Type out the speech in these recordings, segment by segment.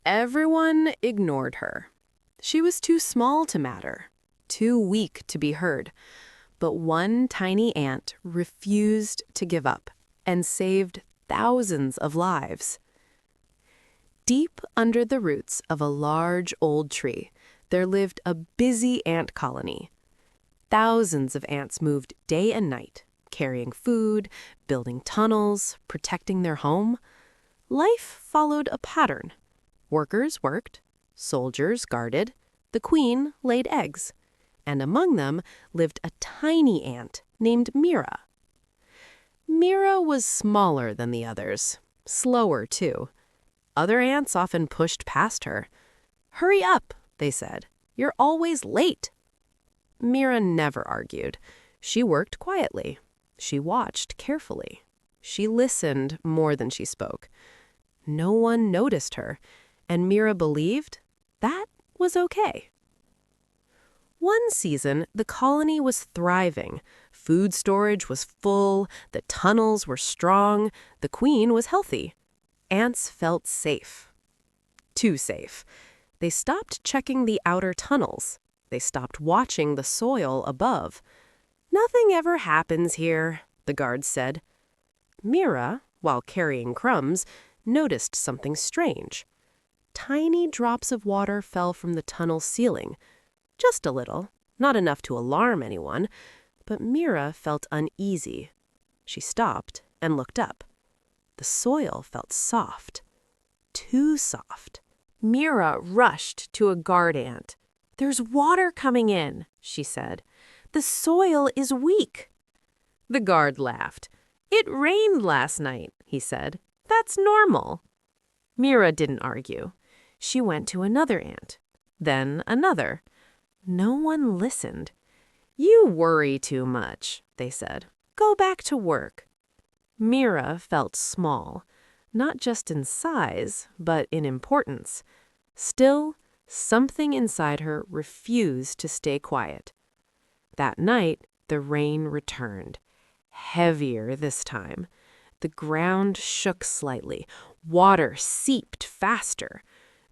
Everyone ignored her. She was too small to matter, too weak to be heard. But one tiny ant refused to give up and saved thousands of lives. Deep under the roots of a large old tree, there lived a busy ant colony. Thousands of ants moved day and night, carrying food, building tunnels, protecting their home. Life followed a pattern. Workers worked, soldiers guarded, the queen laid eggs, and among them lived a tiny ant named Mira. Mira was smaller than the others, slower too. Other ants often pushed past her. "Hurry up," they said. "You're always late." Mira never argued. She worked quietly. She watched carefully. She listened more than she spoke. No one noticed her, and Mira believed that was okay. One season, the colony was thriving. Food storage was full, the tunnels were strong, the queen was healthy. Ants felt safe. Too safe. They stopped checking the outer tunnels. They stopped watching the soil above. "Nothing ever happens here," the guards said. Mira, while carrying crumbs, noticed something strange. Tiny drops of water fell from the tunnel ceiling. Just a little, not enough to alarm anyone, but Mira felt uneasy. She stopped and looked up. The soil felt soft. Too soft. Mira rushed to a guard ant. "There's water coming in," she said. "The soil is weak." The guard laughed. "It rained last night," he said. "That's normal." Mira didn't argue. She went to another ant, then another. No one listened. "You worry too much," they said. "Go back to work." Mira felt small, not just in size, but in importance. Still, something inside her refused to stay quiet. That night, the rain returned. Heavier this time. The ground shook slightly. Water seeped faster.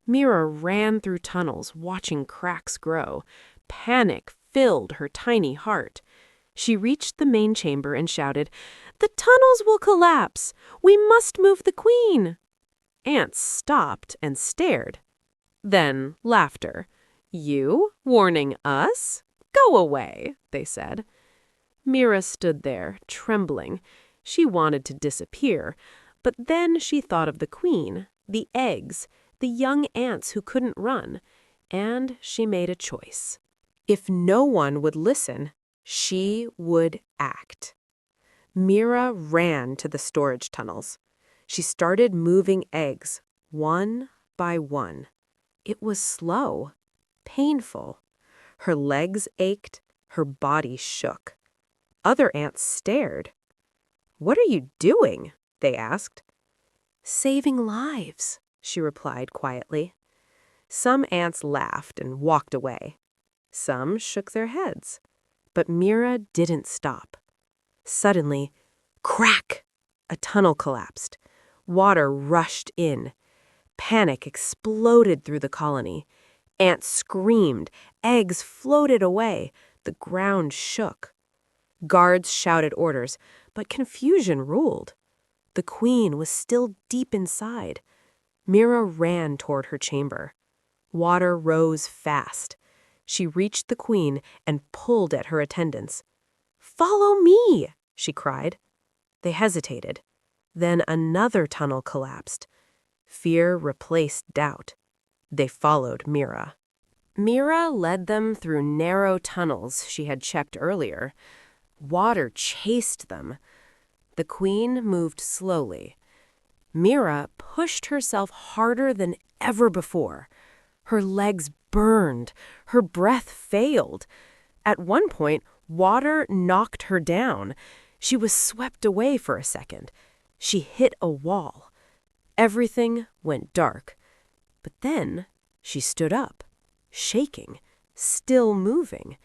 Mira ran through tunnels, watching cracks grow. Panic filled her tiny heart. She reached the main chamber and shouted, "The tunnels will collapse! We must move the queen!" Ants stopped and stared. Then laughter. "You warning us? Go away," they said. Mira stood there, trembling. She wanted to disappear, but then she thought of the queen, the eggs, the young ants who couldn't run, and she made a choice. If no one would listen, she would act. Mira ran to the storage tunnels. She started moving eggs, one by one. It was slow, painful. Her legs ached, her body shook. Other ants stared. "What are you doing?" they asked. "Saving lives," she replied quietly. Some ants laughed and walked away. Some shook their heads. But Mira didn't stop. Suddenly, crack! A tunnel collapsed. Water rushed in. Panic exploded through the colony. Ants screamed. Eggs floated away. The ground shook. Guards shouted orders, but confusion ruled. The queen was still deep inside. Mira ran toward her chamber. Water rose fast. She reached the queen and pulled at her attendants. "Follow me," she cried. They hesitated. Then another tunnel collapsed. Fear replaced doubt. They followed Mira. Mira led them through narrow tunnels she had checked earlier. Water chased them. The queen moved slowly. Mira pushed herself harder than ever before. Her legs burned. Her breath failed. At one point, water knocked her down. She was swept away for a second. She hit a wall. Everything went dark. But then she stood up, shaking, still moving.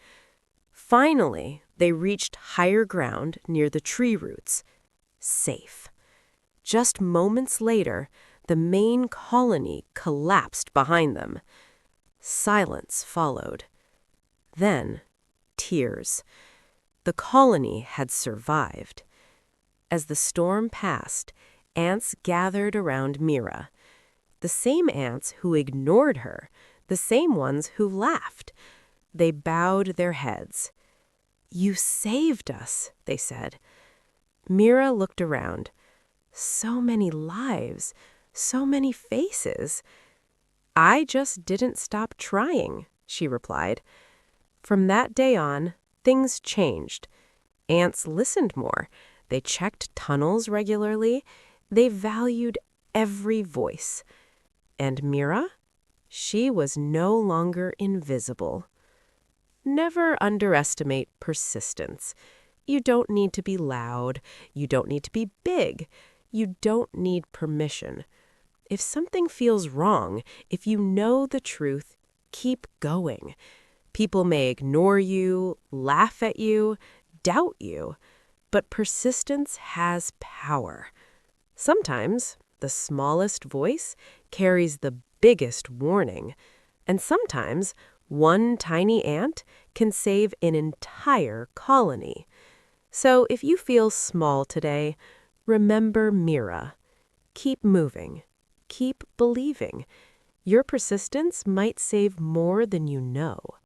Finally, they reached higher ground near the tree roots. Safe. Just moments later, The main colony collapsed behind them. Silence followed. Then, tears. The colony had survived. As the storm passed, ants gathered around Mira. The same ants who ignored her, the same ones who laughed. They bowed their heads. "You saved us," they said. Mira looked around. So many lives, so many faces. "I just didn't stop trying," she replied. From that day on, things changed. Ants listened more. They checked tunnels regularly. They valued every voice. And Mira? She was no longer invisible. Never underestimate persistence. You don't need to be loud. You don't need to be big. You don't need permission. If something feels wrong, if you know the truth, keep going. People may ignore you, laugh at you, doubt you, but persistence has power. Sometimes the smallest voice carries the biggest warning, and sometimes one tiny ant can save an entire colony. So if you feel small today, remember Mira. Keep moving. Keep believing. Your persistence might save more than you know.